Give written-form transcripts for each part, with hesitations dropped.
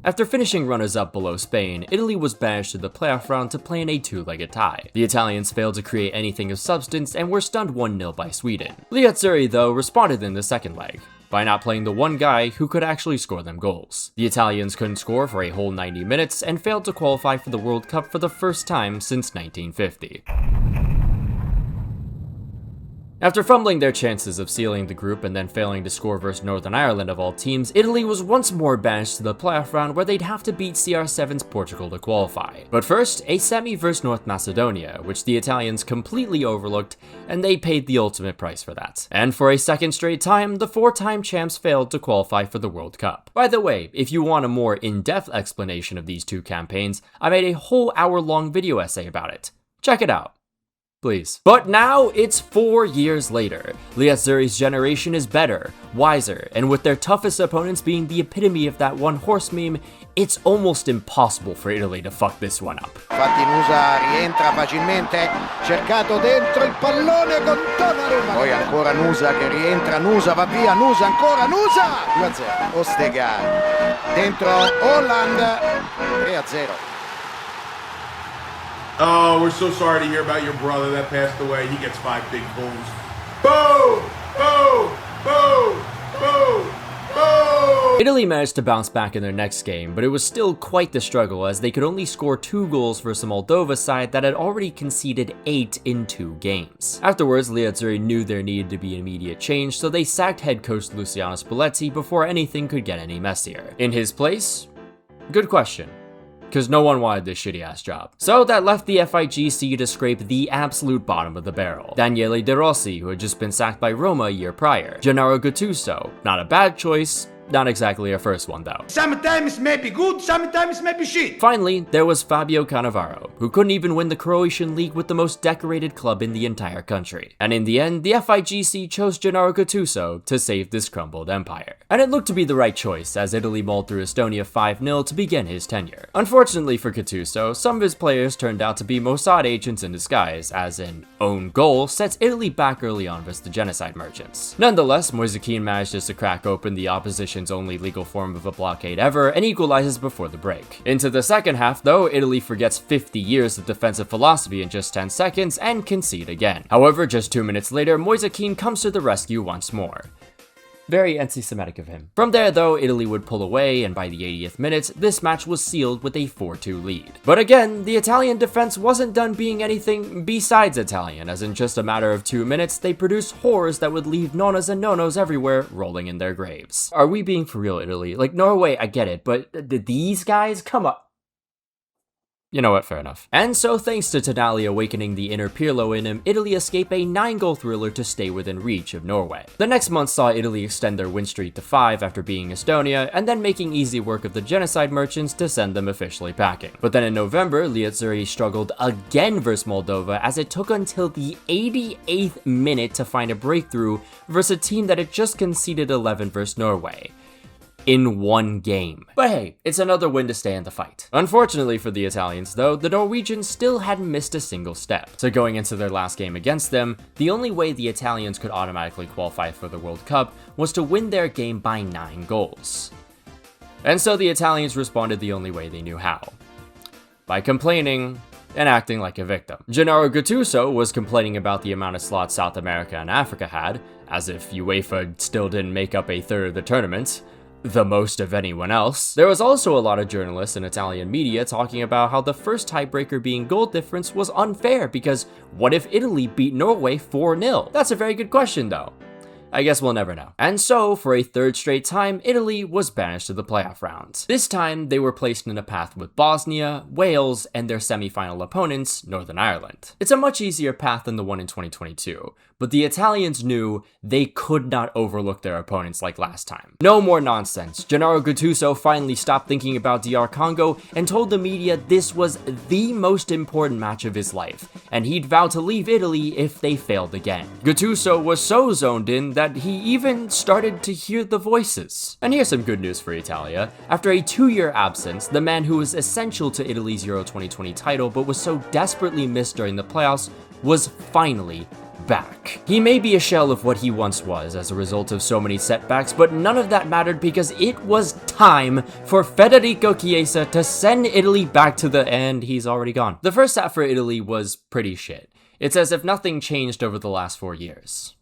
After finishing runners-up below Spain, Italy was banished to the playoff round to play in a two-legged tie. The Italians failed to create anything of substance and were stunned 1-0 by Sweden. Liazzurri, though, responded in the second leg by not playing the one guy who could actually score them goals. The Italians couldn't score for a whole 90 minutes and failed to qualify for the World Cup for the first time since 1950. After fumbling their chances of sealing the group and then failing to score versus Northern Ireland of all teams, Italy was once more banished to the playoff round where they'd have to beat CR7's Portugal to qualify. But first, a semi versus North Macedonia, which the Italians completely overlooked, and they paid the ultimate price for that. And for a second straight time, the four-time champs failed to qualify for the World Cup. By the way, if you want a more in-depth explanation of these two campaigns, I made a whole hour-long video essay about it. Check it out. Please. But now it's 4 years later. Liazzurri's generation is better, wiser, and with their toughest opponents being the epitome of that one horse meme, it's almost impossible for Italy to fuck this one up. Infatti Nusa rientra facilmente, cercato dentro il pallone con Donnarumma. Poi ancora Nusa che rientra, Nusa va via, Nusa ancora, Nusa! 2-0. Ostegar. Dentro Holland. 3-0. Oh, we're so sorry to hear about your brother that passed away. He gets 5 big bones. Boom! Boom! Boom! Boom! Boom! Italy managed to bounce back in their next game, but it was still quite the struggle as they could only score 2 goals versus a Moldova side that had already conceded 8 in 2 games. Afterwards, Liazzurri knew there needed to be immediate change, so they sacked head coach Luciano Spalletti before anything could get any messier. In his place? Good question. Because no one wanted this shitty-ass job. So that left the FIGC to scrape the absolute bottom of the barrel. Daniele De Rossi, who had just been sacked by Roma a year prior. Gennaro Gattuso, not a bad choice, not exactly a first one though. Sometimes maybe good, sometimes maybe shit. Finally, there was Fabio Cannavaro, who couldn't even win the Croatian league with the most decorated club in the entire country. And in the end, the FIGC chose Gennaro Gattuso to save this crumbled empire. And it looked to be the right choice, as Italy mauled through Estonia 5-0 to begin his tenure. Unfortunately for Gattuso, some of his players turned out to be Mossad agents in disguise, as an own goal sets Italy back early on versus the genocide merchants. Nonetheless, Moise Kean manages to crack open the opposition's only legal form of a blockade ever and equalizes before the break. Into the second half though, Italy forgets 50 years of defensive philosophy in just 10 seconds and concede again. However, just 2 minutes later, Moise Kean comes to the rescue once more. Very anti-Semitic of him. From there though, Italy would pull away, and by the 80th minute, this match was sealed with a 4-2 lead. But again, the Italian defense wasn't done being anything besides Italian, as in just a matter of 2 minutes, they produced horrors that would leave nonas and nonos everywhere rolling in their graves. Are we being for real, Italy? Like, Norway, I get it, but these guys? Come on. You know what, fair enough. And so thanks to Tonali awakening the inner Pirlo in him, Italy escaped a 9-goal thriller to stay within reach of Norway. The next month saw Italy extend their win streak to 5 after beating Estonia, and then making easy work of the genocide merchants to send them officially packing. But then in November, Liazzurri struggled again versus Moldova as it took until the 88th minute to find a breakthrough versus a team that had just conceded 11 versus Norway. In 1 game. But hey, it's another win to stay in the fight. Unfortunately for the Italians though, the Norwegians still hadn't missed a single step. So going into their last game against them, the only way the Italians could automatically qualify for the World Cup was to win their game by 9 goals. And so the Italians responded the only way they knew how. By complaining and acting like a victim. Gennaro Gattuso was complaining about the amount of slots South America and Africa had, as if UEFA still didn't make up a third of the tournament. The most of anyone else. There was also a lot of journalists and Italian media talking about how the first tiebreaker being goal difference was unfair because what if Italy beat Norway 4-0? That's a very good question though. I guess we'll never know. And so, for a 3rd straight time, Italy was banished to the playoff round. This time, they were placed in a path with Bosnia, Wales, and their semi-final opponents, Northern Ireland. It's a much easier path than the one in 2022, but the Italians knew they could not overlook their opponents like last time. No more nonsense. Gennaro Gattuso finally stopped thinking about DR Congo and told the media this was the most important match of his life, and he'd vowed to leave Italy if they failed again. Gattuso was so zoned in that he even started to hear the voices. And here's some good news for Italia. After a 2-year absence, the man who was essential to Italy's Euro 2020 title but was so desperately missed during the playoffs was finally back. He may be a shell of what he once was as a result of so many setbacks, but none of that mattered because it was time for Federico Chiesa to send Italy back to the end. He's already gone. The first half for Italy was pretty shit. It's as if nothing changed over the last 4 years.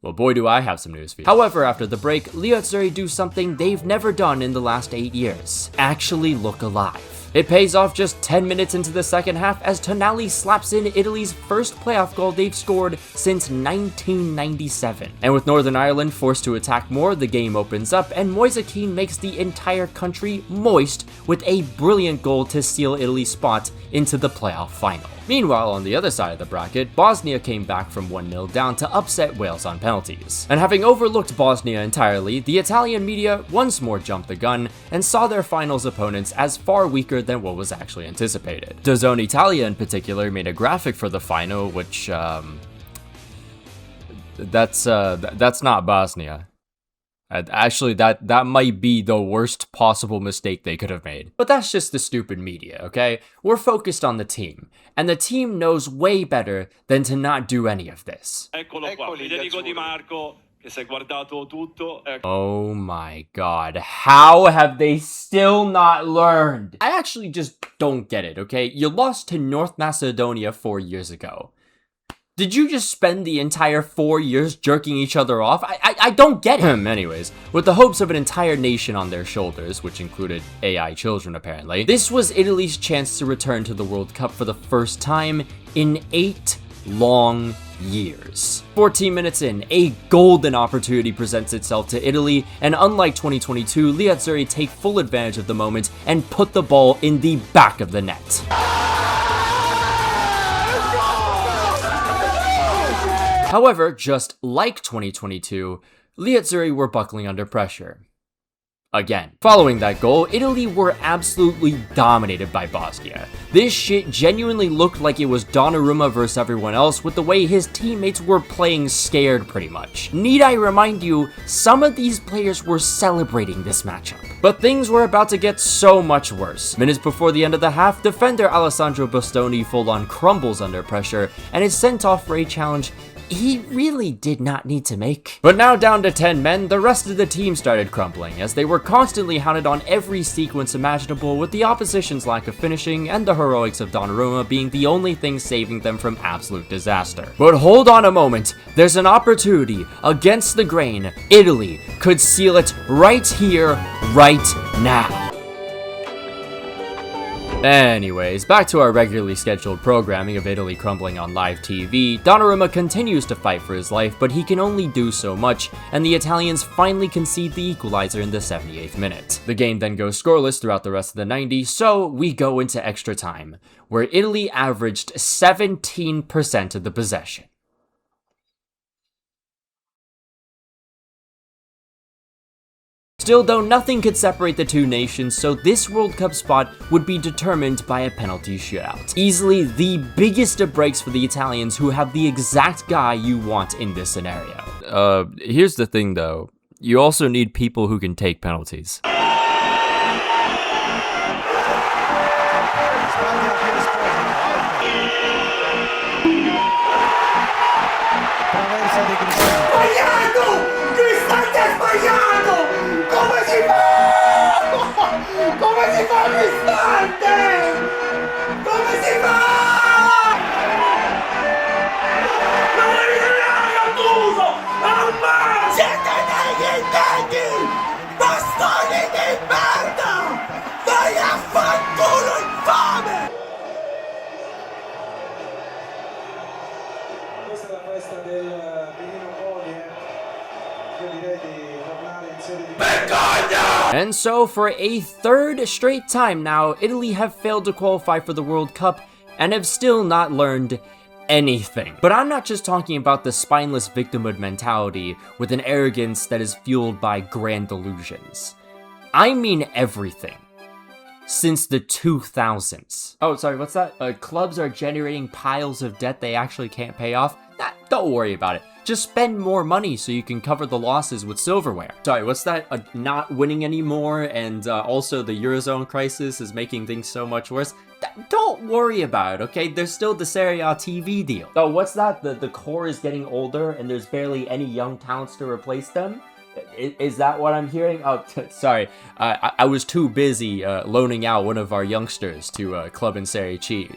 Well, boy, do I have some news for you. However, after the break, Liazzurri do something they've never done in the last 8 years. Actually look alive. It pays off just 10 minutes into the second half as Tonali slaps in Italy's first playoff goal they've scored since 1997. And with Northern Ireland forced to attack more, the game opens up and Moise Kean makes the entire country moist with a brilliant goal to seal Italy's spot into the playoff final. Meanwhile, on the other side of the bracket, Bosnia came back from 1-0 down to upset Wales on penalties. And having overlooked Bosnia entirely, the Italian media once more jumped the gun and saw their finals opponents as far weaker than what was actually anticipated. DAZN Italia in particular made a graphic for the final, which, that's not Bosnia. Actually, that might be the worst possible mistake they could have made. But that's just the stupid media, okay? We're focused on the team, and the team knows way better than to not do any of this. Oh my god, how have they still not learned? I actually just don't get it, okay? You lost to North Macedonia 4 years ago. Did you just spend the entire 4 years jerking each other off? I don't get it. Anyways, with the hopes of an entire nation on their shoulders, which included AI children apparently, this was Italy's chance to return to the World Cup for the first time in 8 long years. 14 minutes in, a golden opportunity presents itself to Italy, and unlike 2022, Liazzurri take full advantage of the moment and put the ball in the back of the net. However, just like 2022, Liazzurri were buckling under pressure. Again. Following that goal, Italy were absolutely dominated by Bosnia. This shit genuinely looked like it was Donnarumma versus everyone else, with the way his teammates were playing scared pretty much. Need I remind you, some of these players were celebrating this matchup. But things were about to get so much worse. Minutes before the end of the half, defender Alessandro Bastoni full-on crumbles under pressure and is sent off for a challenge he really did not need to make. But now down to 10 men, the rest of the team started crumbling as they were constantly hounded on every sequence imaginable, with the opposition's lack of finishing and the heroics of Donnarumma being the only thing saving them from absolute disaster. But hold on a moment, there's an opportunity against the grain. Italy could seal it right here, right now. Anyways, back to our regularly scheduled programming of Italy crumbling on live TV. Donnarumma continues to fight for his life, but he can only do so much, and the Italians finally concede the equalizer in the 78th minute. The game then goes scoreless throughout the rest of the 90, so we go into extra time, where Italy averaged 17% of the possession. Still, though, nothing could separate the two nations, so this World Cup spot would be determined by a penalty shootout. Easily the biggest of breaks for the Italians, who have the exact guy you want in this scenario. Here's the thing though, you also need people who can take penalties. And so for a third straight time now, Italy have failed to qualify for the World Cup and have still not learned anything. But I'm not just talking about the spineless victimhood mentality with an arrogance that is fueled by grand delusions. I mean everything. Since the 2000s. Oh, sorry, what's that? Clubs are generating piles of debt they actually can't pay off? Don't worry about it. Just spend more money so you can cover the losses with silverware. Sorry, what's that? Not winning anymore, and also the Eurozone crisis is making things so much worse? don't worry about it, okay? There's still the Serie A TV deal. Oh, what's that? The core is getting older and there's barely any young talents to replace them? Is that what I'm hearing? Oh, sorry. I was too busy loaning out one of our youngsters to a club in Serie C.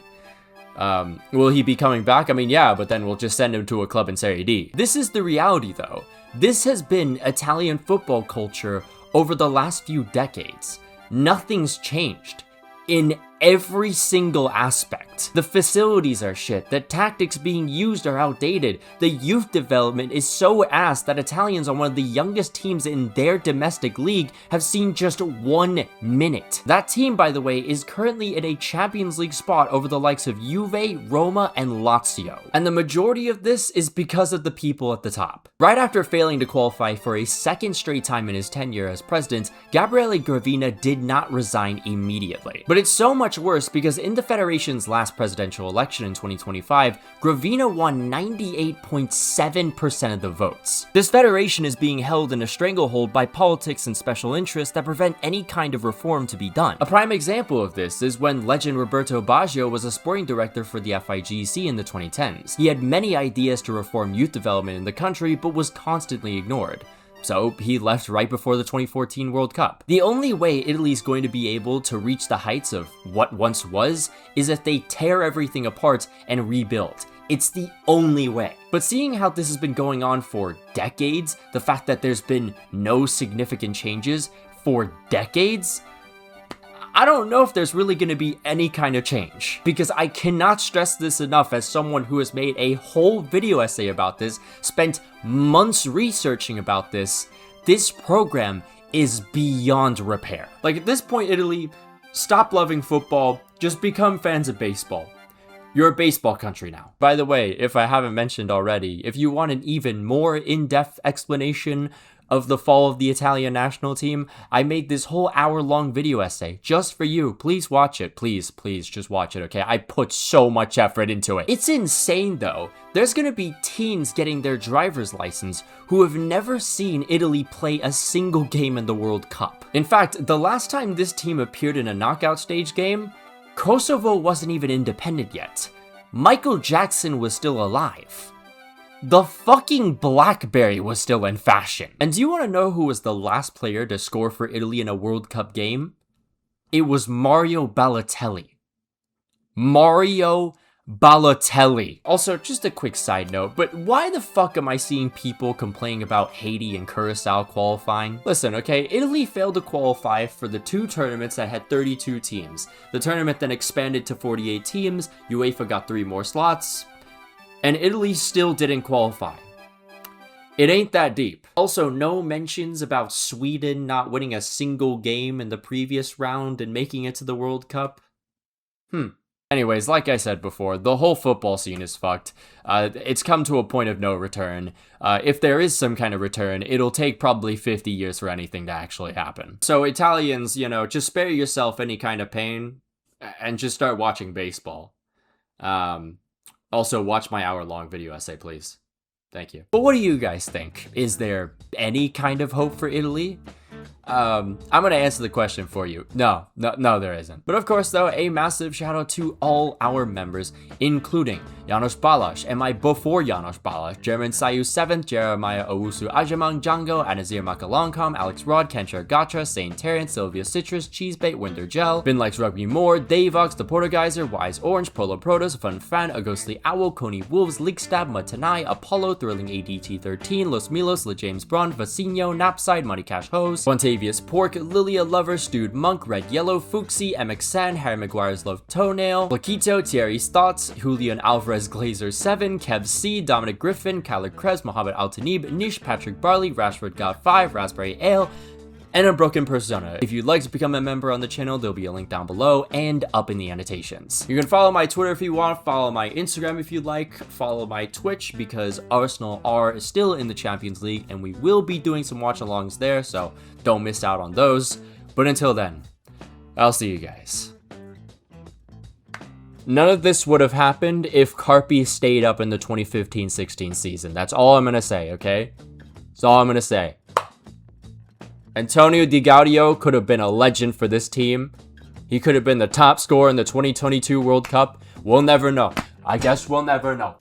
Will he be coming back? I mean, yeah, but then we'll just send him to a club in Serie D. This is the reality, though. This has been Italian football culture over the last few decades. Nothing's changed in every single aspect. The facilities are shit, the tactics being used are outdated, the youth development is so ass that Italians on one of the youngest teams in their domestic league have seen just 1 minute. That team, by the way, is currently in a Champions League spot over the likes of Juve, Roma, and Lazio. And the majority of this is because of the people at the top. Right after failing to qualify for a second straight time in his tenure as president, Gabriele Gravina did not resign immediately. But it's so much worse because in the Federation's last presidential election in 2025, Gravina won 98.7% of the votes. This federation is being held in a stranglehold by politics and special interests that prevent any kind of reform to be done. A prime example of this is when legend Roberto Baggio was a sporting director for the FIGC in the 2010s. He had many ideas to reform youth development in the country, but was constantly ignored. So he left right before the 2014 World Cup. The only way Italy's going to be able to reach the heights of what once was is if they tear everything apart and rebuild. It's the only way. But seeing how this has been going on for decades, the fact that there's been no significant changes for decades, I don't know if there's really going to be any kind of change, because I cannot stress this enough as someone who has made a whole video essay about this, spent months researching about this. This program is beyond repair. Like, at this point, Italy, stop loving football, just become fans of baseball. You're a baseball country now. By the way, if I haven't mentioned already, if you want an even more in-depth explanation of the fall of the Italian national team, I made this whole hour-long video essay just for you. Please watch it. Please just watch it, okay? I put so much effort into it. It's insane, though. There's gonna be teens getting their driver's license who have never seen Italy play a single game in the World Cup. In fact, the last time this team appeared in a knockout stage game, Kosovo wasn't even independent yet. Michael Jackson was still alive. The fucking BlackBerry was still in fashion. And do you want to know who was the last player to score for Italy in a World Cup game? It was Mario Balotelli. Mario Balotelli. Also, just a quick side note, but why the fuck am I seeing people complaining about Haiti and Curacao qualifying? Listen, okay, Italy failed to qualify for the 2 tournaments that had 32 teams. The tournament then expanded to 48 teams, UEFA got 3 more slots, and Italy still didn't qualify. It ain't that deep. Also, no mentions about Sweden not winning a single game in the previous round and making it to the World Cup. Anyways, like I said before, the whole football scene is fucked. It's come to a point of no return. If there is some kind of return, it'll take probably 50 years for anything to actually happen. So Italians, you know, just spare yourself any kind of pain and just start watching baseball. Also, watch my hour-long video essay, please. Thank you. But what do you guys think? Is there any kind of hope for Italy? I'm gonna answer the question for you. No, there isn't. But of course, though, a massive shout out to all our members, including Janos Balash, and my before Janos Balash, German Sayu 7th, Jeremiah Owusu Ajamang Django, Anazir Makalongkom, Alex Rod, Kencher Gatra, Saint Terrence, Sylvia Citrus, Cheesebait, Winter Gel, Bin Likes Rugby More, Davox, The Portugizer, Wise Orange, Polo Protos, Fun Fan, A Ghostly Owl, Coney Wolves, Leakstab, Matanai, Apollo, Thrilling ADT13, Los Milos, Le James Braun, Vecino, Napside, Money Cash Hose, Fontavious Pork, Lilia Lover, Stewed Monk, Red Yellow, Fuxi, MXN, Harry Maguire's Love Toenail, Laquito, Thierry's Thoughts, Julian Alvarez Glazer 7, Kev C, Dominic Griffin, Kyler Krebs, Mohammed Altanib, Nish, Patrick Barley, Rashford God 5, Raspberry Ale, and Unbroken Persona. If you'd like to become a member on the channel, there'll be a link down below and up in the annotations. You can follow my Twitter if you want, follow my Instagram if you'd like, follow my Twitch because Arsenal are still in the Champions League and we will be doing some watch-alongs there, so don't miss out on those. But until then, I'll see you guys. None of this would have happened if Carpi stayed up in the 2015-16 season. That's all I'm gonna say, okay? That's all I'm gonna say. Antonio Di Gaudio could have been a legend for this team, He could have been the top scorer in the 2022 World Cup. We'll never know. I guess we'll never know.